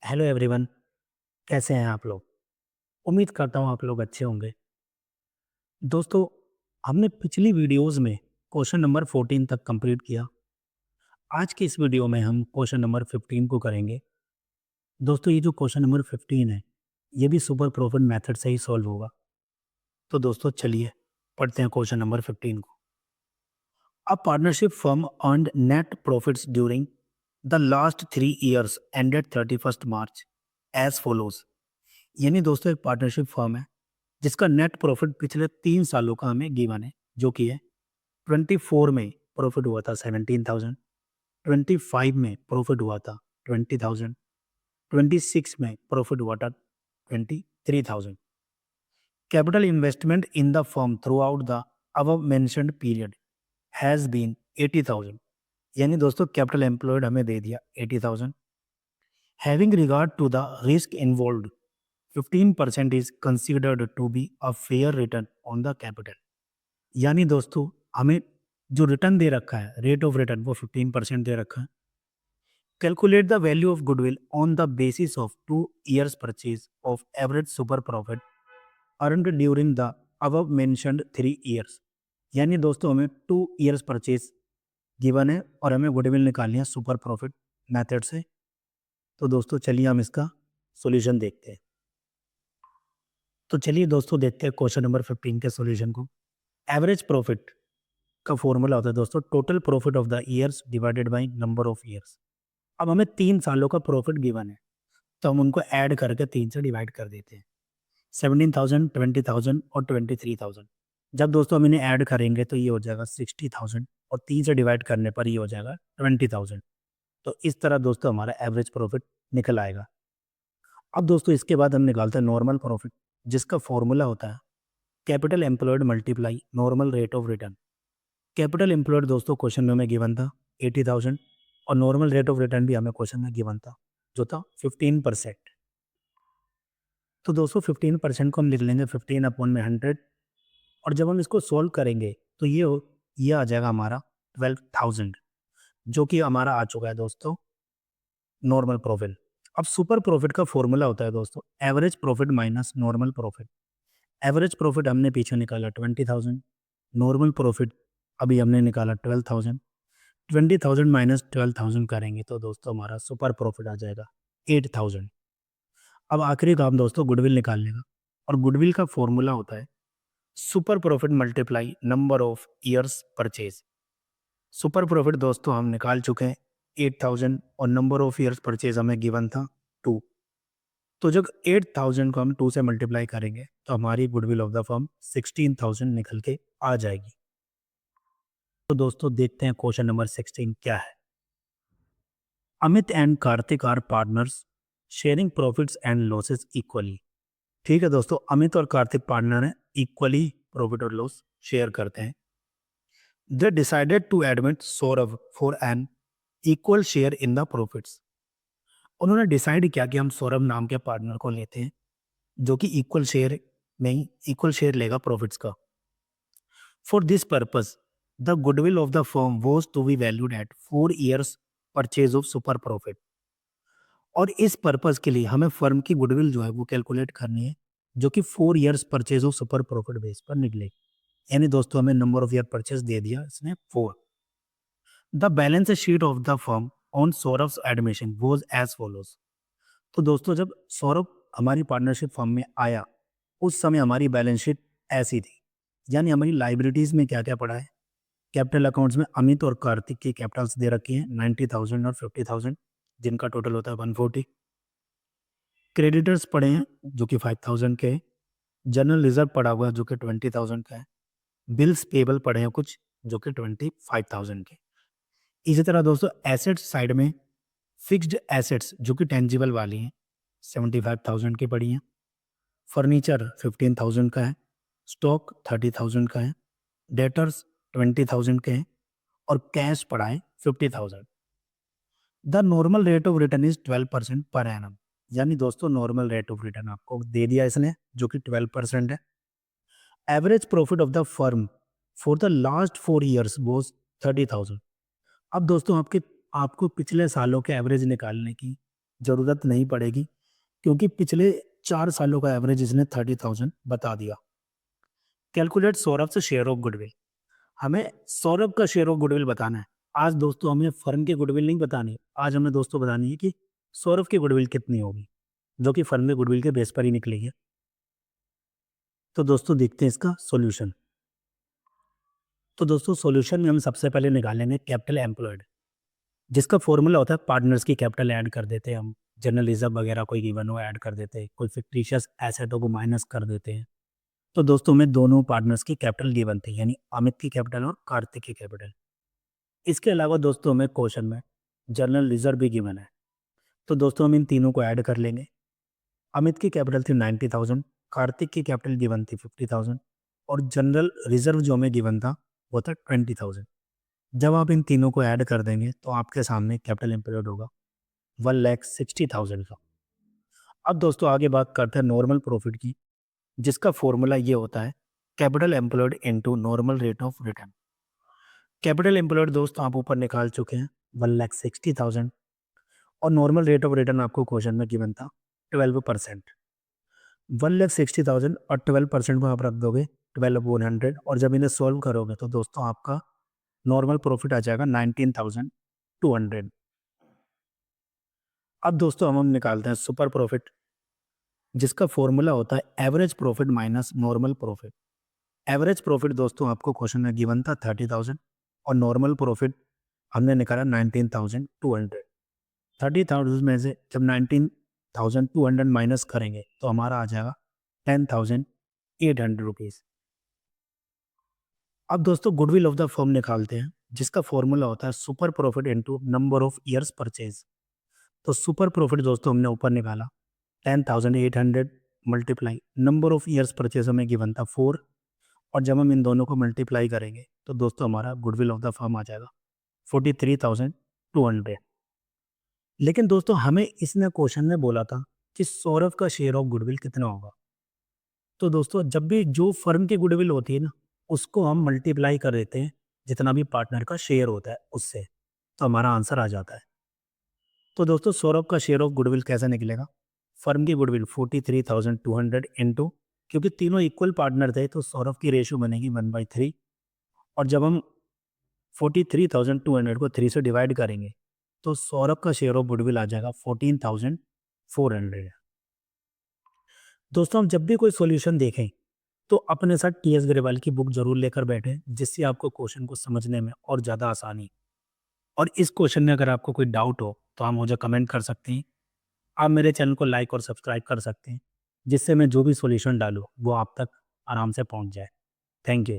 Hello everyone, कैसे हैं आप लोग? उम्मीद करता हूँ आप लोग अच्छे होंगे। दोस्तों, हमने पिछली वीडियोस में क्वेश्चन नंबर 14 तक कंप्लीट किया। आज की इस वीडियो में हम क्वेश्चन नंबर 15 को करेंगे। दोस्तों, ये जो क्वेश्चन नंबर 15 है, ये भी सुपर प्रॉफिट मेथड से ही सॉल्व होगा। तो दोस्तों चलिए पढ़ते हैं क्वेश्चन नंबर 15 को। A partnership firm earned net profits during the last 3 years ended 31st March as follows. यानी दोस्तों एक पार्टनरशिप फर्म है जिसका नेट प्रॉफिट पिछले 3 सालों का हमें गिवन है, जो कि है 24 में प्रॉफिट हुआ था 17,000, 25 में प्रॉफिट हुआ था 20,000, 26 में प्रॉफिट हुआ था 23,000। Capital investment in the firm throughout the above mentioned period has been 80,000। यानी दोस्तों कैपिटल एम्प्लॉयड हमें दे दिया 80,000। Having regard to the risk involved 15% is considered to be a fair return on the capital. यानी दोस्तों हमें जो return दे रखा है, रेट ऑफ रिटर्न, वो 15% दे रखा है। Calculate the value of goodwill on the basis of 2 years purchase of average super profit earned during the above mentioned 3 years. यानी दोस्तों हमें 2 ईयर्स परचेज गिवन है और हमें गुडविल निकालनी है सुपर प्रॉफिट मेथड से। तो दोस्तों चलिए हम इसका सॉल्यूशन देखते हैं। तो चलिए दोस्तों देखते हैं क्वेश्चन नंबर 15 के सॉल्यूशन को। एवरेज प्रॉफिट का फॉर्मूला होता है दोस्तों total profit of the years divided by number of years. अब हमें 3 सालों का प्रॉफिट गिवन है, तो हम उनको ऐड करके 3 से डिवाइड कर देते हैं। 17,000, 20,000 और 23,000। जब दोस्तों हम इन्हें ऐड करेंगे तो ये हो जाएगा 60,000 और 3 से डिवाइड करने पर ये हो जाएगा 20,000। तो इस तरह दोस्तों हमारा एवरेज प्रॉफिट निकल आएगा। अब दोस्तों इसके बाद हम निकालते हैं नॉर्मल प्रॉफिट, जिसका फॉर्मूला होता है capital employed multiply normal rate of return. Capital employed दोस्तों क्वेश्चन में हमें गिवन था 80,000 और नॉर्मल रेट ऑफ रिटर्न भी हमें क्वेश्चन में गिवन था, जो था 15%। तो दोस्तों 15% को हम लिख लेंगे 15 अपॉन में 100 और जब हम इसको सोल्व करेंगे तो ये आ जाएगा हमारा 12,000, जो कि हमारा आ चुका है दोस्तों नॉर्मल प्रॉफिट। अब सुपर प्रॉफिट का फॉर्मूला होता है दोस्तों average profit minus normal profit. Average profit हमने पीछे निकाला 20,000, नॉर्मल प्रॉफिट अभी हमने निकाला 12,000। 20,000 माइनस 12,000 करेंगे तो दोस्तों हमारा सुपर प्रॉफिट आ जाएगा 8,000। अब आखिरी काम दोस्तों गुडविल निकालने का, और गुडविल का फॉर्मूला होता है super profit multiply number of years purchase. Super profit दोस्तों हम निकाल चुके हैं 8,000 और नंबर ऑफ ईयर्स परचेज हमें गिवन था 2। तो जब 8,000 को हम 2 से मल्टीप्लाई करेंगे तो हमारी गुडविल ऑफ द फर्म 16,000 निकल के आ जाएगी। तो दोस्तों देखते हैं क्वेश्चन नंबर 16 क्या है। Amit and Kartik are partners sharing profits and losses equally. ठीक है दोस्तों, अमित और कार्तिक पार्टनर हैं, इक्वली प्रॉफिट और लॉस शेयर करते हैं। They decided to admit Saurabh for an equal share in the profits. उन्होंने डिसाइड किया कि हम सौरभ नाम के पार्टनर को लेते हैं, जो कि इक्वल शेयर में ही इक्वल शेयर लेगा प्रॉफिट्स का। For this purpose the goodwill of the firm was to be valued at 4 years purchase of super profit. और इस पर्पज के लिए हमें फर्म की गुडविल जो है वो कैलकुलेट करनी है, जो कि 4 years purchase of super profit base पर निकले। यानी दोस्तों हमें नंबर ऑफ ईयर परचेज दे दिया इसने 4। The balance sheet of the firm on Saurabh admission was as follows. तो दोस्तों जब सौरभ हमारी पार्टनरशिप फर्म में आया उस समय हमारी बैलेंस शीट ऐसी थी। यानी हमारी लाइबिलिटीज में क्या क्या पड़ा है, कैपिटल अकाउंट्स में अमित और कार्तिक की कैपिटल्स दे रखी हैं 90,000 और 50,000, जिनका टोटल होता है 140। क्रेडिटर्स पड़े हैं जो कि 5,000 के हैं। जनरल रिजर्व पड़ा हुआ है जो कि 20,000 का है। बिल्स पेबल पड़े हैं कुछ जो कि 25,000 के। इसी तरह दोस्तों एसेट्स साइड में फिक्स्ड एसेट्स जो कि टेंजिबल वाली हैं 75,000 की पड़ी हैं। फर्नीचर 15,000 का है। स्टॉक 30,000 का है। डेटर्स 20,000 के हैं और कैश पड़ा है 50,000। The normal rate of return is 12% per annum. यानी दोस्तों नॉर्मल रेट ऑफ रिटर्न आपको दे दिया इसने, जो कि 12% है। Average profit of the firm for the last 4 years was 30,000। अब दोस्तों आपको पिछले सालों के एवरेज निकालने की ज़रूरत नहीं पड़ेगी, क्योंकि पिछले 4 सालों का एवरेज इसने 30,000 बता दिया। कैलकुलेट सौरभ से शेयर ऑफ गुडविल। हमें सौरभ का शेयर ऑफ गुडविल बताना है। आज दोस्तों हमें फर्म की गुडविल नहीं बतानी, आज हमें दोस्तों बतानी है कि सौरभ की गुडविल कितनी होगी, जो कि फर्म में गुडविल के बेस पर ही निकली है। तो दोस्तों देखते हैं इसका सॉल्यूशन। तो दोस्तों सॉल्यूशन में हम सबसे पहले निकालेंगे कैपिटल एम्प्लॉयड, जिसका फॉर्मूला होता है पार्टनर्स की कैपिटल ऐड कर देते हैं हम, जनरल रिजर्व वगैरह कोई गिवन हो ऐड कर देते हैं, कोई फिक्टिशियस एसेटों को माइनस कर देते हैं। तो दोस्तों में दोनों पार्टनर्स की कैपिटल गिवन थी, यानी अमित की कैपिटल और कार्तिक की कैपिटल। इसके अलावा दोस्तों में क्वेश्चन में जनरल रिजर्व भी गिवन है। तो दोस्तों हम इन तीनों को ऐड कर लेंगे। अमित की कैपिटल थी 90,000, कार्तिक की कैपिटल गिवन थी 50,000 और जनरल रिजर्व जो हमें गिवन था वो था 20,000। जब आप इन तीनों को ऐड कर देंगे तो आपके सामने कैपिटल एम्प्लॉयड होगा 1,60,000 का। अब दोस्तों आगे बात करते हैं नॉर्मल प्रॉफिट की, जिसका फॉर्मूला ये होता है capital employed into normal rate of return. Capital employed दोस्तों आप ऊपर निकाल चुके हैं 1,60,000 और नॉर्मल रेट ऑफ रिटर्न आपको क्वेश्चन में गिवन था 12%। 1,60,000 और 12% को आप रख दोगे 12,100 और जब इन्हें सॉल्व करोगे तो दोस्तों आपका नॉर्मल प्रॉफिट आ जाएगा 19,200। अब दोस्तों हम निकालते हैं सुपर प्रॉफिट, जिसका फॉर्मूला होता है average profit minus normal profit. Average profit दोस्तों आपको क्वेश्चन में गिवन था 30,000 और नॉर्मल प्रॉफिट हमने निकाला 19,200। 30,000 में से जब 19,200 माइनस करेंगे तो हमारा आ जाएगा 10,800 रुपीज़। अब दोस्तों गुडविल ऑफ द फर्म निकालते हैं, जिसका फॉर्मूला होता है super profit into number of years purchase. तो सुपर प्रॉफिट दोस्तों हमने ऊपर निकाला 10,800 multiply number of years purchase हमें गिवन था 4 और जब हम इन दोनों को मल्टीप्लाई करेंगे तो दोस्तों हमारा गुडविल ऑफ द फर्म आ जाएगा 43,200। लेकिन दोस्तों हमें इसने क्वेश्चन में बोला था कि सौरभ का शेयर ऑफ गुडविल कितना होगा। तो दोस्तों जब भी जो फर्म की गुडविल होती है ना, उसको हम मल्टीप्लाई कर देते हैं जितना भी पार्टनर का शेयर होता है उससे, तो हमारा आंसर आ जाता है। तो दोस्तों सौरभ का शेयर ऑफ गुडविल कैसे निकलेगा? फर्म की गुडविल 43,200 इंटू, क्योंकि तीनों इक्वल पार्टनर थे तो सौरभ की रेशियो बनेगी 1/3 और जब हम 43,200 को 3 से डिवाइड करेंगे तो सौरभ का शेयर ऑफ गुडविल आ जाएगा 14,400। दोस्तों हम जब भी कोई सॉल्यूशन देखें तो अपने साथ टी एस ग्रेवाल की बुक जरूर लेकर बैठें, जिससे आपको क्वेश्चन को समझने में और ज़्यादा आसानी। और इस क्वेश्चन में अगर आपको कोई डाउट हो तो आप मुझे कमेंट कर सकते हैं। आप मेरे चैनल को लाइक और सब्सक्राइब कर सकते हैं, जिससे मैं जो भी सॉल्यूशन डालूँ वो आप तक आराम से पहुंच जाए। Thank you.